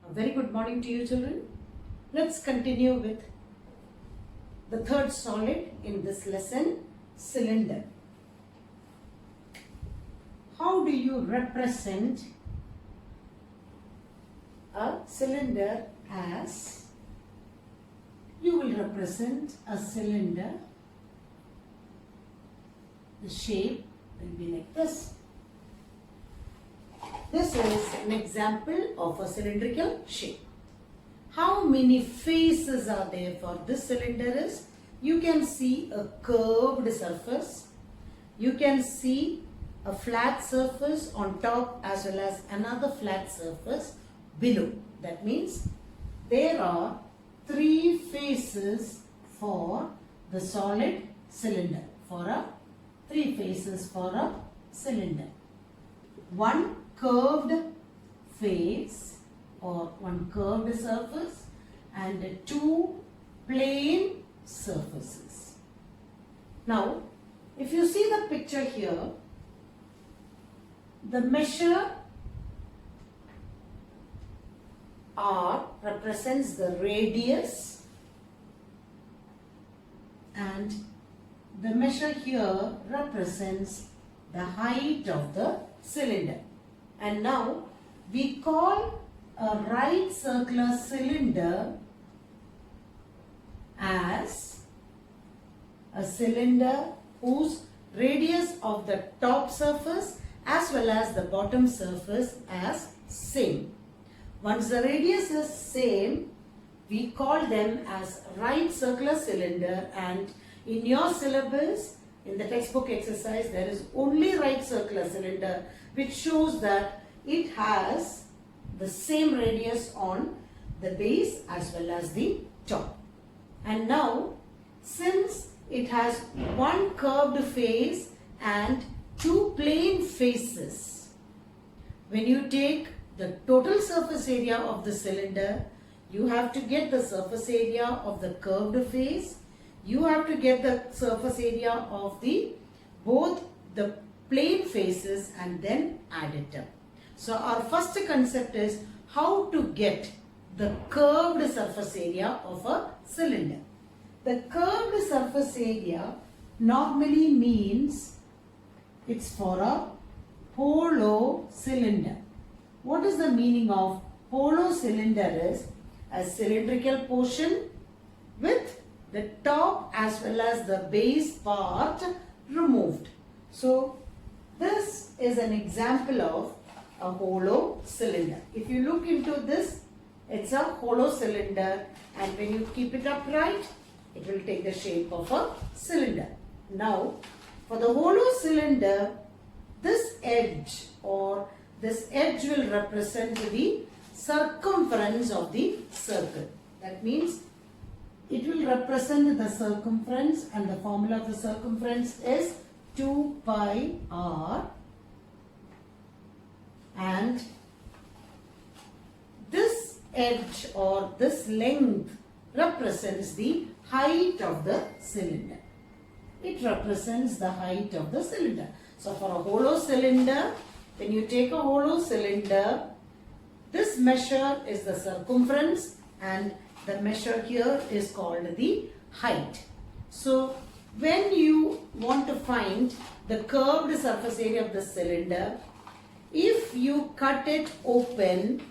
A very good morning to you children. Let's continue with the third solid in this lesson, cylinder. How do you represent a cylinder? As you will represent a cylinder, the shape will be like this. This is an example of a cylindrical shape. How many faces are there for this cylinder is, you can see a curved surface, you can see a flat surface on top as well as another flat surface below. That means there are three faces for the solid cylinder, three faces for a cylinder. One curved face or one curved surface and two plane surfaces. Now, if you see the picture here, the measure R represents the radius and the measure here represents the height of the cylinder. And now we call a right circular cylinder as a cylinder whose radius of the top surface as well as the bottom surface as same. Once the radius is same, we call them as right circular cylinder, and in your syllabus, in the textbook exercise, there is only right circular cylinder, which shows that it has the same radius on the base as well as the top. And now, since it has one curved face and two plane faces, when you take the total surface area of the cylinder, you have to get the surface area of the curved face, you have to get the surface area of both the plane faces and then add it up. So our first concept is how to get the curved surface area of a cylinder. The curved surface area normally means it's for a hollow cylinder. What is the meaning of hollow cylinder is a cylindrical portion with the top as well as the base part removed. So this is an example of a hollow cylinder. If you look into this, it's a hollow cylinder, and when you keep it upright, it will take the shape of a cylinder. Now, for the hollow cylinder, this edge will represent the circumference of the circle. That means it will represent the circumference, and the formula of the circumference is 2 pi r, and this edge or this length represents the height of the cylinder. It represents the height of the cylinder. So for a hollow cylinder, when you take a hollow cylinder, this measure is the circumference and the measure here is called the height. So when you want to find the curved surface area of the cylinder, if you cut it open,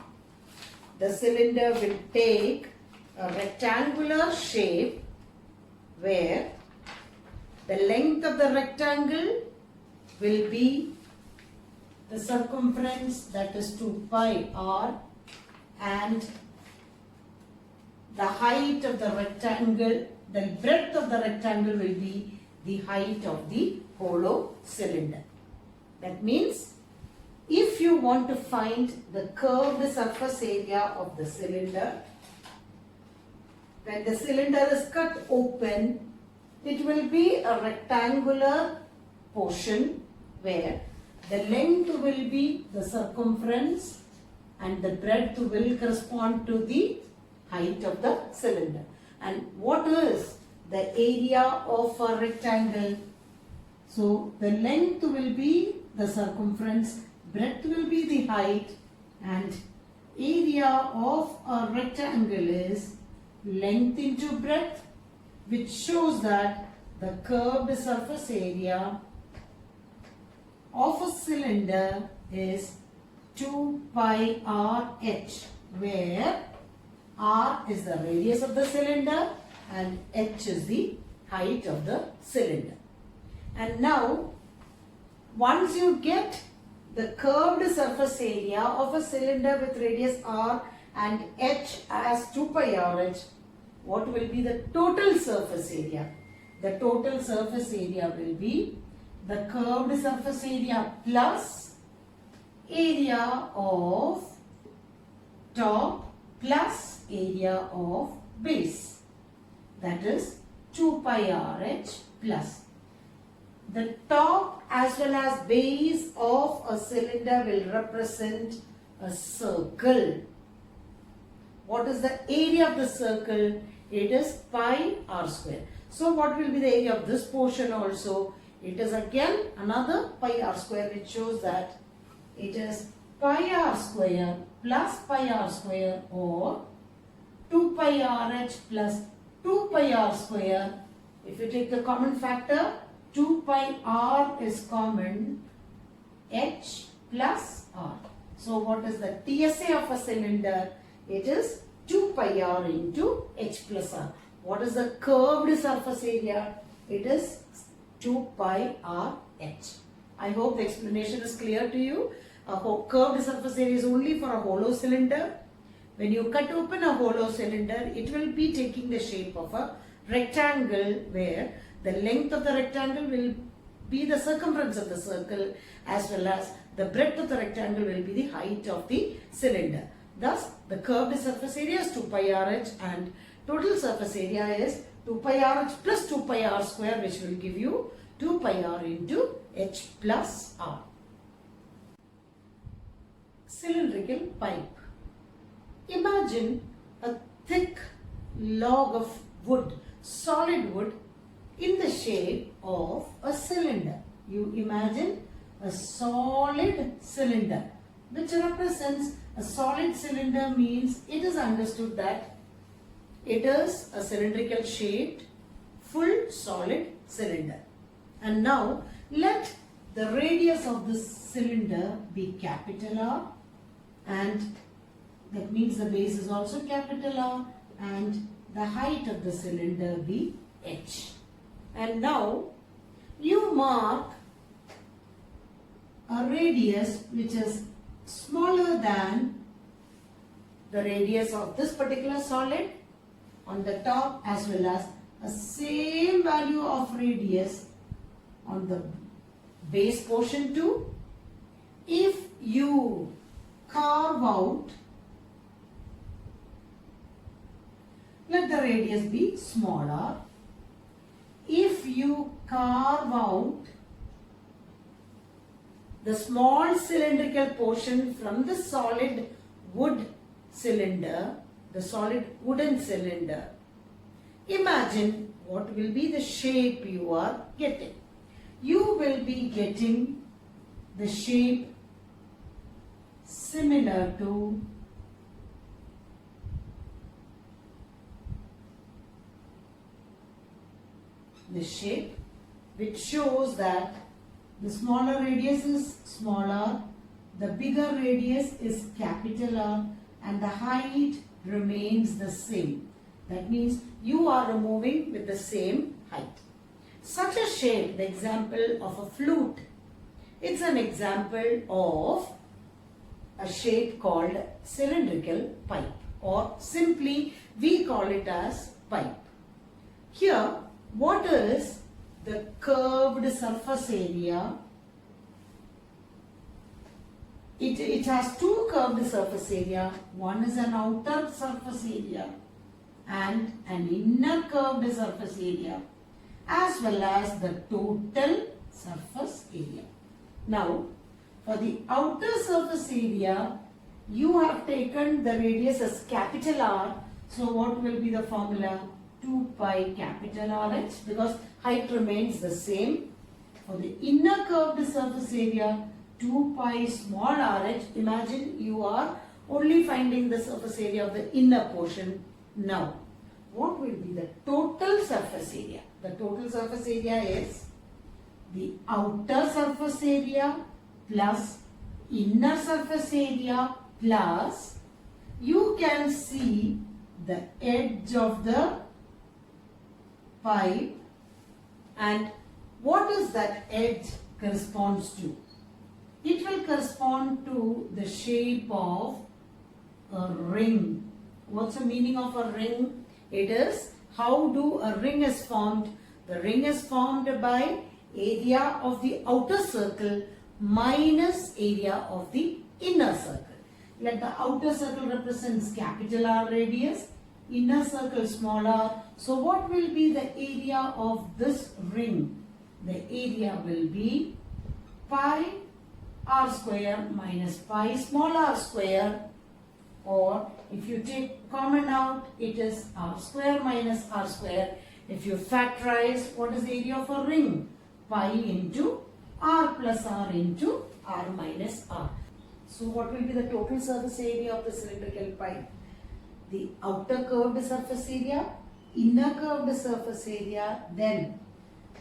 the cylinder will take a rectangular shape where the length of the rectangle will be the circumference, that is 2 pi r, and the height of the rectangle, the breadth of the rectangle will be the height of the hollow cylinder. That means if you want to find the curved surface area of the cylinder, when the cylinder is cut open, it will be a rectangular portion where the length will be the circumference and the breadth will correspond to the height of the cylinder. And what is the area of a rectangle? So the length will be the circumference, breadth will be the height, and area of a rectangle is length into breadth, which shows that the curved surface area of a cylinder is 2 pi r h, where r is the radius of the cylinder and h is the height of the cylinder. And now, once you get the curved surface area of a cylinder with radius r and h as 2 pi r h, what will be the total surface area? The total surface area will be the curved surface area plus area of top plus area of base. That is 2 pi r h plus. The top as well as base of a cylinder will represent a circle. What is the area of the circle? It is pi r square. So what will be the area of this portion also? It is again another pi r square, which shows that it is pi r square plus pi r square, or 2 pi r h plus 2 pi r square. If you take the common factor, 2 pi r is common, h plus r. So what is the TSA of a cylinder? It is 2 pi r into h plus r. What is the curved surface area? It is 2 pi r h. I hope the explanation is clear to you. A curved surface area is only for a hollow cylinder. When you cut open a hollow cylinder, it will be taking the shape of a rectangle, where the length of the rectangle will be the circumference of the circle, as well as the breadth of the rectangle will be the height of the cylinder. Thus, the curved surface area is 2 pi r h and total surface area is 2 pi r h plus 2 pi r square, which will give you 2 pi r into h plus r. Cylindrical pipe. Imagine a thick log of wood, solid wood, in the shape of a cylinder. You imagine a solid cylinder, which represents a solid cylinder, means it is understood that it is a cylindrical shaped full solid cylinder. And now let the radius of this cylinder be capital R, and that means the base is also capital R, and the height of the cylinder be h. And now you mark a radius which is smaller than the radius of this particular solid on the top, as well as a same value of radius on the base portion too. If you carve out, let the radius be smaller. If you carve out the small cylindrical portion from the solid wood cylinder, the solid wooden cylinder, imagine what will be the shape you are getting. You will be getting the shape similar to the shape, which shows that the smaller radius is smaller, the bigger radius is capital R, and the height remains the same. That means you are moving with the same height. Such a shape, the example of a flute, it's an example of a shape called cylindrical pipe, or simply we call it as pipe. Here, what is the curved surface area? It has two curved surface area. One is an outer surface area and an inner curved surface area, as well as the total surface area. Now, for the outer surface area, you have taken the radius as capital R. So, what will be the formula? 2 pi capital RH, because height remains the same. For the inner curved surface area, 2 pi small rh. Imagine you are only finding the surface area of the inner portion. Now, what will be the total surface area? The total surface area is the outer surface area plus inner surface area plus you can see the edge of the pipe, and what is that edge corresponds to? It will correspond to the shape of a ring. What's the meaning of a ring? It is how do a ring is formed? The ring is formed by area of the outer circle minus area of the inner circle. Let the outer circle represents capital R radius, inner circle small r. So what will be the area of this ring? The area will be pi r square minus pi small r square, or if you take common out, it is r square minus r square. If you factorize, what is the area of a ring? Pi into r plus r into r minus r. So what will be the total surface area of the cylindrical pipe? The outer curved surface area, inner curved surface area, then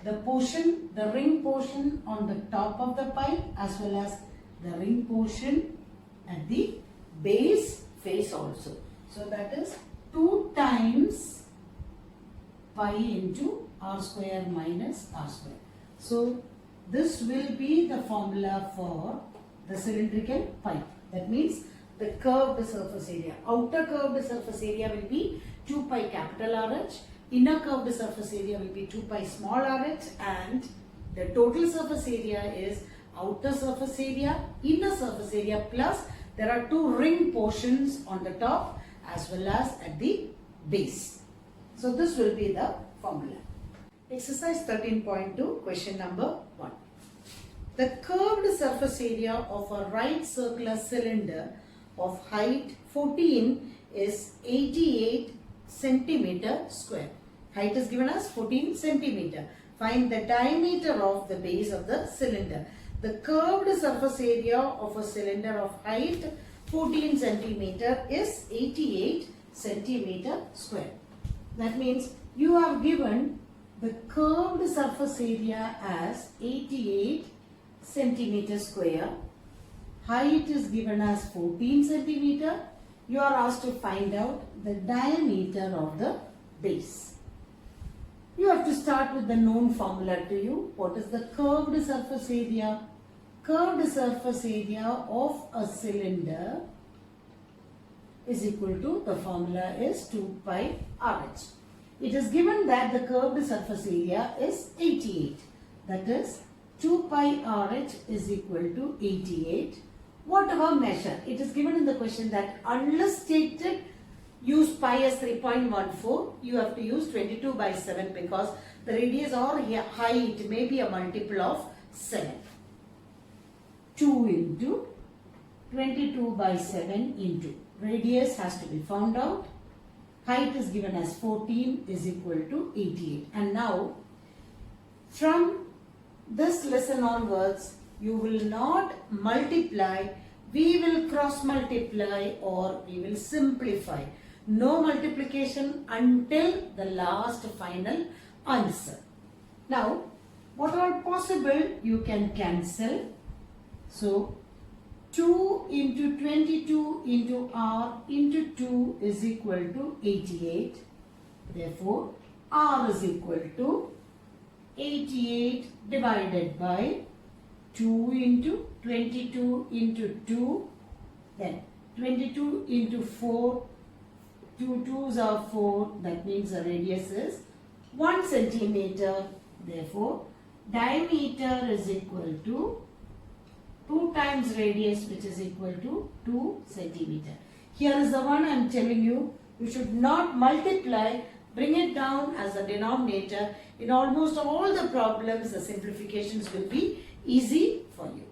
the portion, the ring portion on the top of the pipe as well as the ring portion at the base face also. So that is 2 times pi into r square minus r square. So this will be the formula for the cylindrical pipe. That means the curved surface area. Outer curved surface area will be 2 pi capital RH. Inner curved surface area will be 2 pi small rh, and the total surface area is outer surface area, inner surface area, plus there are 2 ring portions on the top as well as at the base. So this will be the formula. Exercise 13.2, question number 1. The curved surface area of a right circular cylinder of height 14 is 88 centimeter square. Height is given as 14 centimeter. Find the diameter of the base of the cylinder. The curved surface area of a cylinder of height 14 centimeter is 88 centimeter square. That means you have given the curved surface area as 88 centimeter square. Height is given as 14 centimeter. You are asked to find out the diameter of the base. You have to start with the known formula to you. What is the curved surface area? Curved surface area of a cylinder is equal to, the formula is 2 pi RH. It is given that the curved surface area is 88. That is 2 pi RH is equal to 88. Whatever measure, it is given in the question that unless stated, use pi as 3.14, you have to use 22 by 7 because the radius or height may be a multiple of 7. 2 into 22 by 7 into radius has to be found out. Height is given as 14 is equal to 88. And now from this lesson onwards, you will not multiply, we will cross multiply or we will simplify. No multiplication until the last final answer. Now, what are possible? You can cancel. So, 2 into 22 into R into 2 is equal to 88. Therefore, R is equal to 88 divided by 2 into 22 into 2, then 22 into 4, 2 2s are 4, that means the radius is 1 centimeter. Therefore, diameter is equal to 2 times radius, which is equal to 2 centimeter. Here is the one I am telling you, you should not multiply, bring it down as a denominator. In almost all the problems, the simplifications will be easy for you.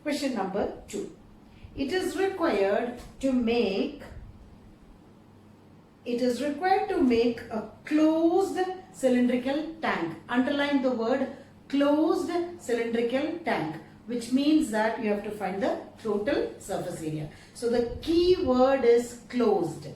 Question number 2. It is required to make a closed cylindrical tank. Underline the word closed cylindrical tank which means that you have to find the total surface area. So the key word is closed.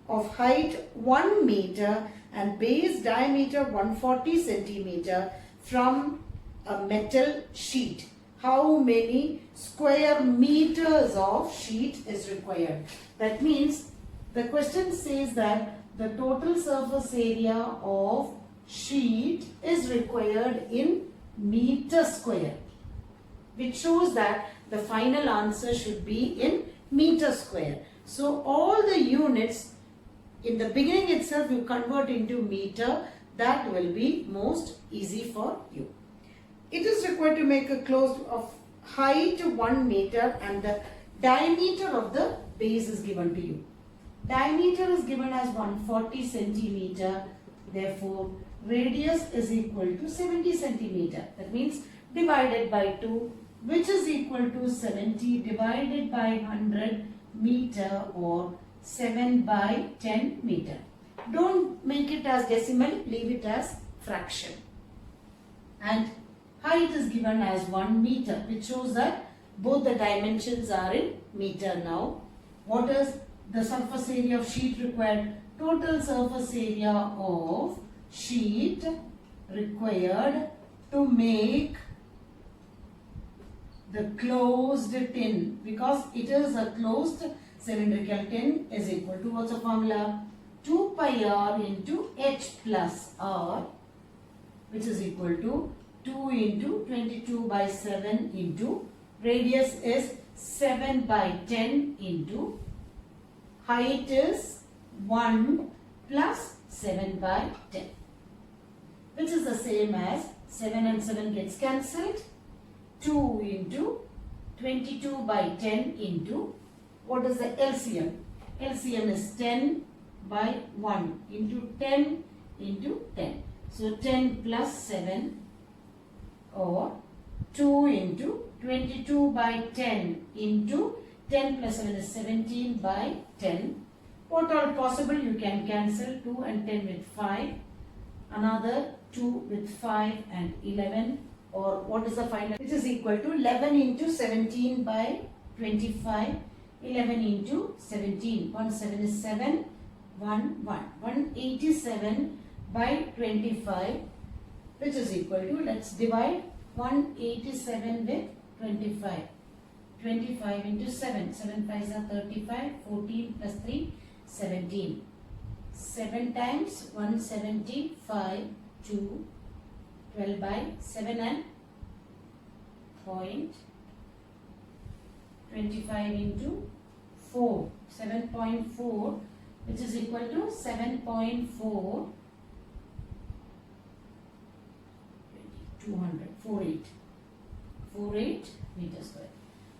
Of height 1 meter and base diameter 140 centimeter from a metal sheet. How many square meters of sheet is required? That means the question says that the total surface area of sheet is required in meter square, which shows that the final answer should be in meter square. So all the units in the beginning itself you convert into meter. That will be most easy for you. It is required to make a closed of height 1 meter and the diameter of the base is given to you. Diameter is given as 140 centimeter. Therefore, radius is equal to 70 centimeter. That means divided by 2, which is equal to 70 divided by 100 meter or 7 by 10 meter. Don't make it as decimal, leave it as fraction. And height is given as 1 meter, which shows that both the dimensions are in meter now. What is the surface area of sheet required? Total surface area of sheet required to make the closed tin, because it is a closed cylindrical tin, is equal to, what's the formula? 2 pi r into h plus r, which is equal to 2 into 22 by 7 into radius is 7 by 10 into height is 1 plus 7 by 10, which is the same as 7 and 7 gets cancelled. 2 into 22 by 10 into, what is the LCM? LCM is 10 by 1 into 10 into 10. So 10 plus 7 or 2 into 22 by 10 into 10 plus 7 is 17 by 10. What are possible? You can cancel 2 and 10 with 5. Another 2 with 5 and 11. Or what is the final? Which is equal to 11 into 17 by 25. 11 into 17. 1 7 is 7. 1 1. 187 by 25. Which is equal to, let's divide 187 with 25. 25 into 7. 7 5s are 35. 14 plus 3, 17. 7 times 175, 2. 12 by 7 and point. 25 into 4. 7.4, which is equal to 7.4. 200. 48 meter square,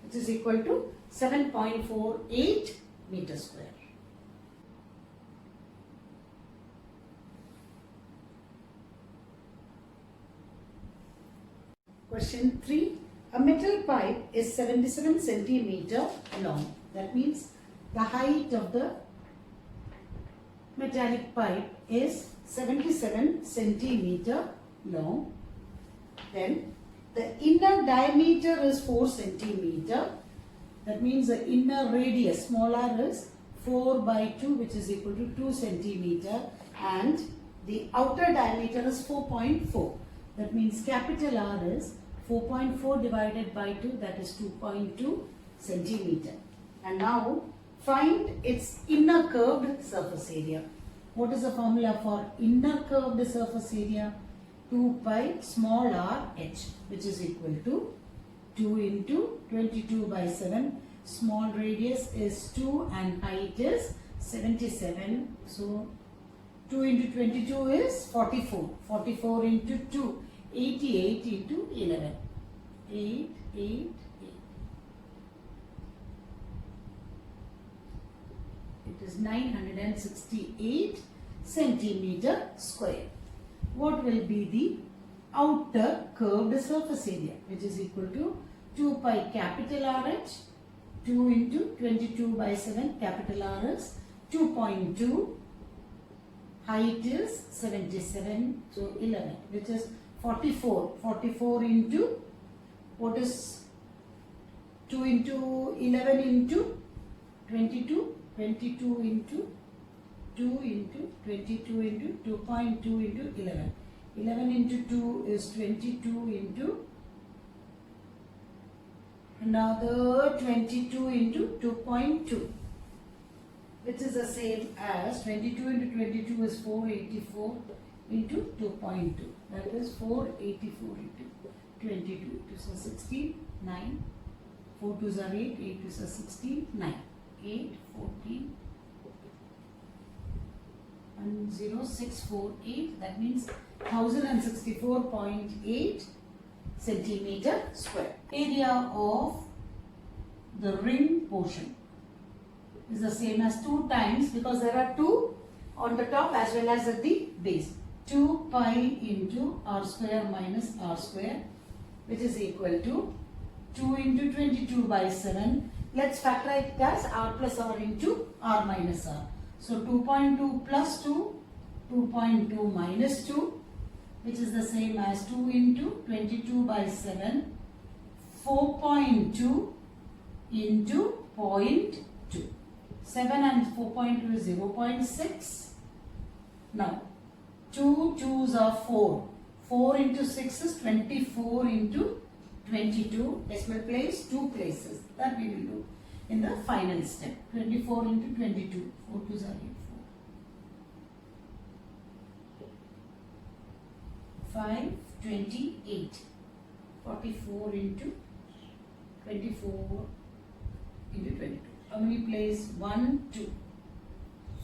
which is equal to 7.48 meter square. Question 3. A metal pipe is 77 centimeter long. That means the height of the metallic pipe is 77 centimeter long. Then the inner diameter is 4 centimeter. That means the inner radius, small r, is 4 by 2, which is equal to 2 centimeter, and the outer diameter is 4.4. That means capital R is 4.4 divided by 2, that is 2.2 centimeter. And now find its inner curved surface area. What is the formula for inner curved surface area? 2 pi small r h, which is equal to 2 into 22 by 7. Small radius is 2 and height is 77. So 2 into 22 is 44. 44 into 2, 88 into 11. 8, 8, 8. It is 968 centimeter square. What will be the outer curved surface area, which is equal to 2 pi capital RH, 2 into 22 by 7, capital R is 2.2, height is 77, so 11, which is 44. 44 into What is 2 into 11 into 22? 22 into 2 into 22 into 2.2 into 11. 11 into 2 is 22 into another 22 into 2.2, which is the same as 22 into 22 is 484 into 2.2. That is 484 into 22. It is a 16, 9. 4 2s are 8, 8 2s are 16, 9. 8, 14, 10648. That means 1064.8 centimeter square. Area of the ring portion is the same as 2 times, because there are 2 on the top as well as at the base. 2 pi into r square minus r square, which is equal to 2 into 22 by 7. Let's factor it as r plus r into r minus r. So 2.2 plus 2, 2.2 minus 2, which is the same as 2 into 22 by 7, 4.2 into 0.2. 7 and 4.2 is 0.6. Now, 2 2s are 4. 4 into 6 is 24 into 22. Decimal place, 2 places. That we will do in the final step. 24 into 22. 4 2s are 8. 5, 28. 44 into 24 into 22. How many places? 1, 2.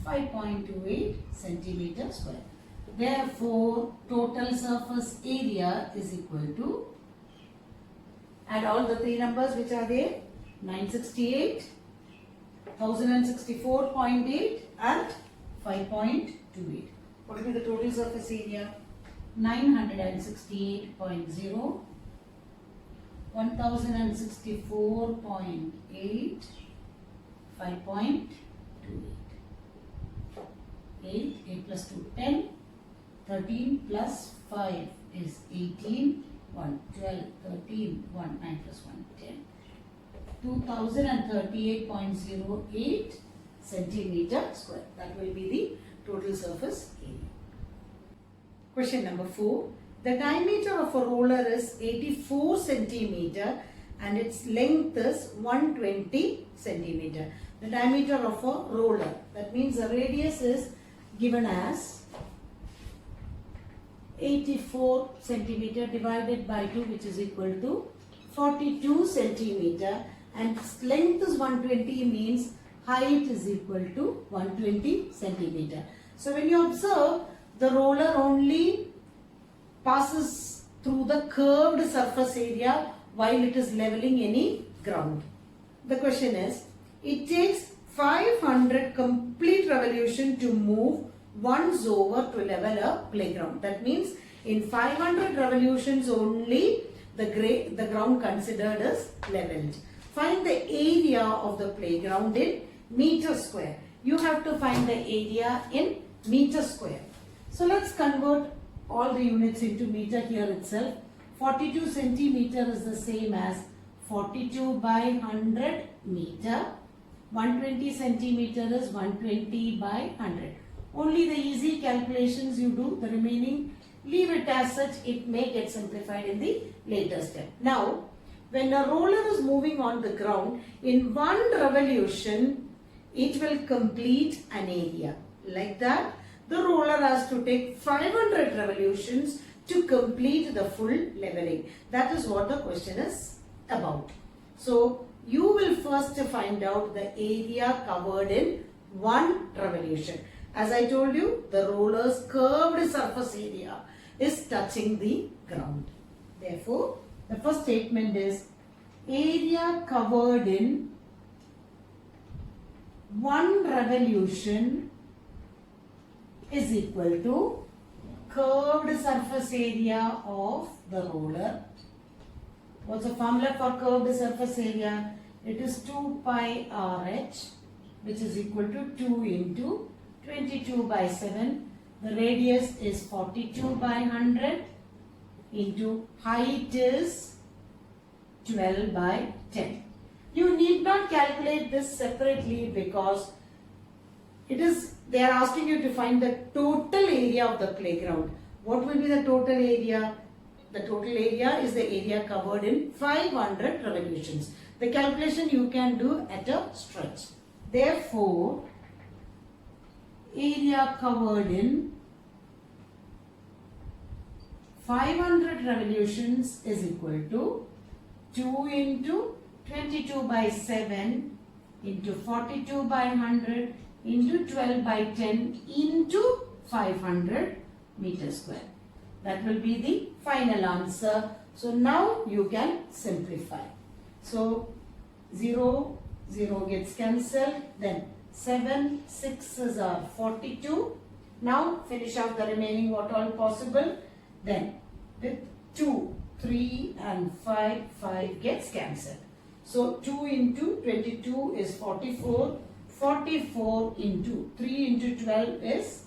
5.28 centimeter square. Therefore, total surface area is equal to, add all the 3 numbers which are there, 968, 1064.8 and 5.28. What will be the total surface area? 968.0, 1064.8, 5.28. 8 plus 2, 10, 13 plus 5 is 18, 1, 12, 13, 1, 9 plus 1, 10. 2038.08 centimeter square. That will be the total surface area. Question number 4. The diameter of a roller is 84 centimeter and its length is 120 centimeter. The diameter of a roller. That means the radius is given as 84 centimeter divided by 2, which is equal to 42 centimeter, and its length is 120, means height is equal to 120 centimeter. So when you observe, the roller only passes through the curved surface area while it is leveling any ground. The question is, it takes 500 complete revolution to move once over to level a playground. That means in 500 revolutions only the ground considered as leveled. Find the area of the playground in meter square. You have to find the area in meter square. So let's convert all the units into meter here itself. 42 centimeter is the same as 42 by 100 meter. 120 centimeter is 120 by 100. Only the easy calculations you do, the remaining leave it as such, it may get simplified in the later step. Now, when a roller is moving on the ground, in one revolution, it will complete an area. Like that, the roller has to take 500 revolutions to complete the full leveling. That is what the question is about. So, you will first find out the area covered in one revolution. As I told you, the roller's curved surface area is touching the ground. Therefore, the first statement is area covered in one revolution is equal to curved surface area of the roller. What's the formula for curved surface area? It is 2 pi RH, which is equal to 2 into 22 by 7. The radius is 42 by 100 into height is 12 by 10. You need not calculate this separately because they are asking you to find the total area of the playground. What will be the total area? The total area is the area covered in 500 revolutions. The calculation you can do at a stretch. Therefore, area covered in 500 revolutions is equal to 2 into 22 by 7 into 42 by 100 into 12 by 10 into 500 meters square. That will be the final answer. So now you can simplify. So 0, 0 gets cancelled. Then 7, 6s are 42. Now finish off the remaining what all possible. Then with 2, 3 and 5, 5 gets cancelled. So 2 into 22 is 44. 44 into 3 into 12 is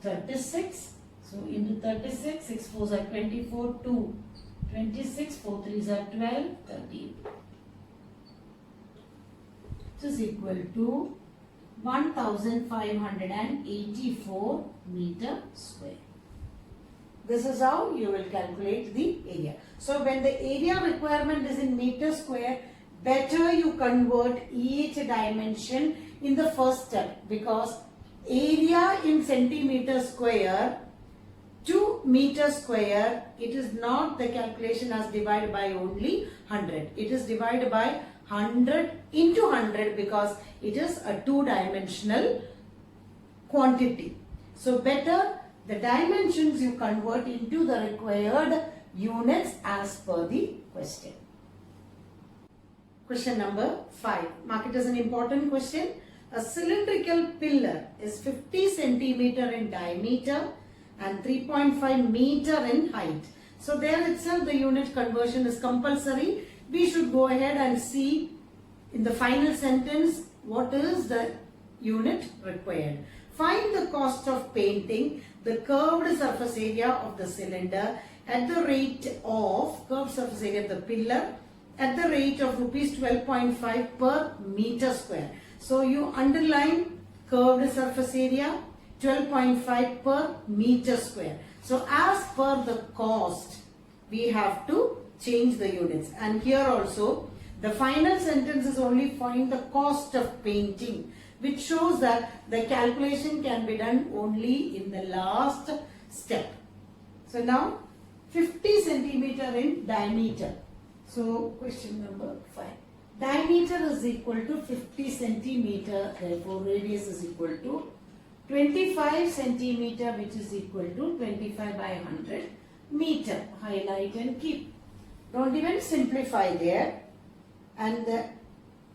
36. So into 36, 6 4s are 24, 2, 26, 4 3s are 12, 13. This is equal to 1584 meter square. This is how you will calculate the area. So when the area requirement is in meter square, better you convert each dimension in the first step, because area in centimeter square to meter square, it is not the calculation as divided by only 100. It is divided by 100 into 100 because it is a two-dimensional quantity. So better the dimensions you convert into the required units as per the question. Question number 5. Mark it as an important question. A cylindrical pillar is 50 centimeter in diameter and 3.5 meter in height. So there itself the unit conversion is compulsory. We should go ahead and see in the final sentence what is the unit required. Find the cost of painting the curved surface area of the cylinder at the rate of curved surface area of the pillar at the rate of rupees 12.5 per meter square. So you underline curved surface area 12.5 per meter square. So as per the cost, we have to change the units. And here also, the final sentence is only find the cost of painting, which shows that the calculation can be done only in the last step. So now, 50 centimeter in diameter. So question number 5. Diameter is equal to 50 centimeter, therefore radius is equal to 25 centimeter, which is equal to 25 by 100 meter. Highlight and keep. Don't even simplify there. And the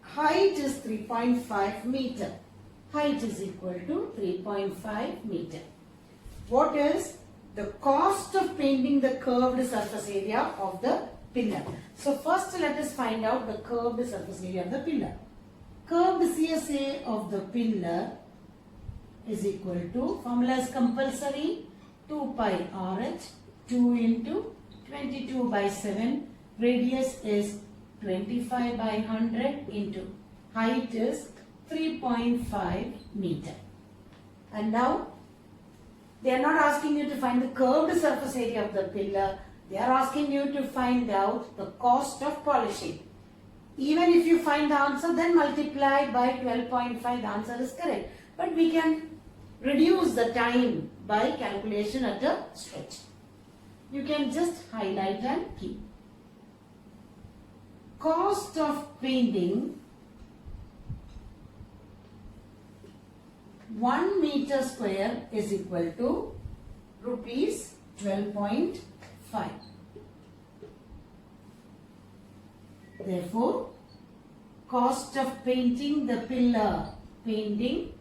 height is 3.5 meter. Height is equal to 3.5 meter. What is the cost of painting the curved surface area of the pillar? So first let us find out the curved surface area of the pillar. Curved CSA of the pillar is equal to, formula is compulsory, 2 pi RH, 2 into 22 by 7, radius is 25 by 100 into height is 3.5 meter. And now they are not asking you to find the curved surface area of the pillar. They are asking you to find out the cost of polishing. Even if you find the answer, then multiply by 12.5, the answer is correct. But we can reduce the time by calculation at a stretch. You can just highlight and keep. Cost of painting 1 meter square is equal to rupees 12.5. Therefore, cost of painting the pillar, painting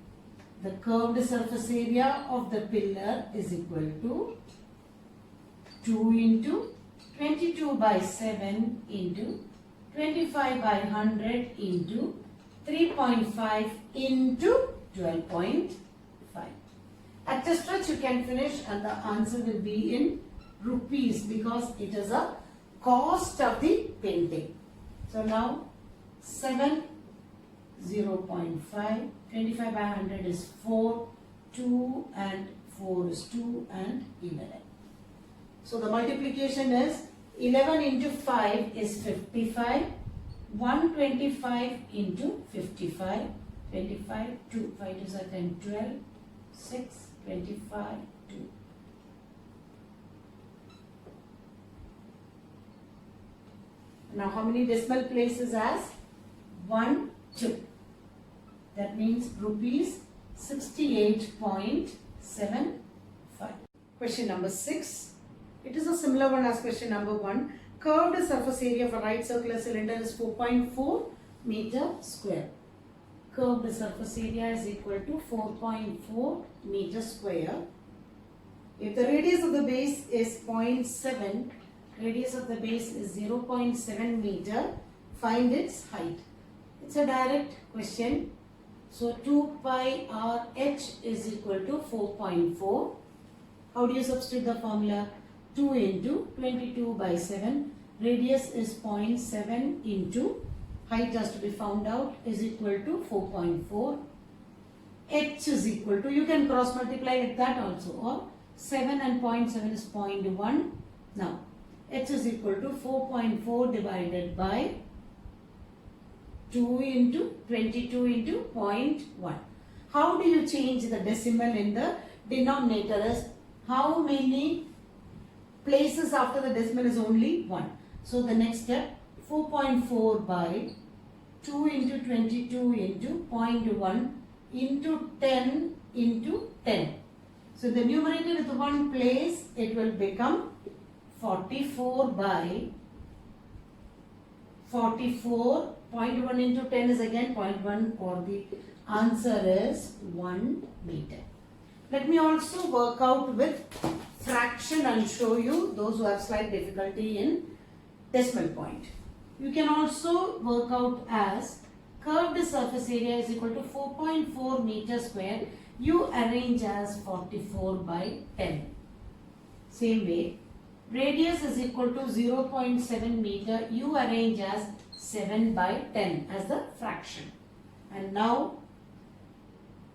the curved surface area of the pillar is equal to 2 into 22 by 7 into 25 by 100 into 3.5 into 12.5. At the stretch you can finish and the answer will be in rupees because it is a cost of the painting. So now 7, 0.5, 25 by 100 is 4, 2 and 4 is 2 and 11. So the multiplication is 11 into 5 is 55, 125 into 55, 25, 2, 5 2s are 10, 12, 6, 25, 2. Now how many decimal places as? 1, 2. That means rupees 68.75. Question number 6. It is a similar one as question number 1. Curved surface area of a right circular cylinder is 4.4 meter square. Curved surface area is equal to 4.4 meter square. If the radius of the base is 0.7, radius of the base is 0.7 meter, find its height. It's a direct question. So 2 pi r h is equal to 4.4. How do you substitute the formula? 2 into 22 by 7. Radius is 0.7 into height has to be found out is equal to 4.4. H is equal to, you can cross multiply with that also, or 7 and 0.7 is 0.1. Now H is equal to 4.4 divided by 2 into 22 into 0.1. How do you change the decimal in the denominator as how many places after the decimal is only 1. So the next step, 4.4 by 2 into 22 into 0.1 into 10 into 10. So the numerator with 1 place, it will become 44 by 44. 0.1 into 10 is again 0.1, or the answer is 1 meter. Let me also work out with fraction and show you those who have slight difficulty in decimal point. You can also work out as curved surface area is equal to 4.4 meter square. You arrange as 44 by 10. Same way, radius is equal to 0.7 meter. You arrange as 7 by 10 as the fraction. And now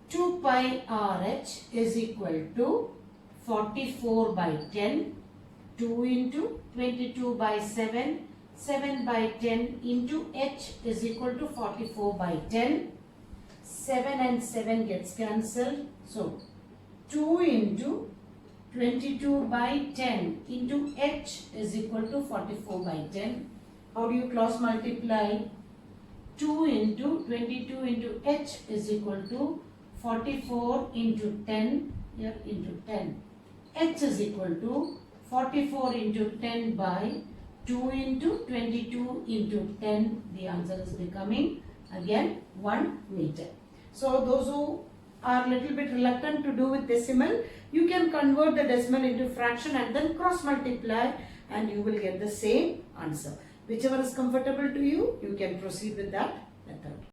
2 pi RH is equal to 44 by 10, 2 into 22 by 7, 7 by 10 into H is equal to 44 by 10. 7 and 7 gets cancelled. So 2 into 22 by 10 into H is equal to 44 by 10. How do you cross multiply? 2 into 22 into H is equal to 44 into 10, here into 10. H is equal to 44 into 10 by 2 into 22 into 10. The answer is becoming again 1 meter. So those who are little bit reluctant to do with decimal, you can convert the decimal into fraction and then cross multiply and you will get the same answer. Whichever is comfortable to you, you can proceed with that method.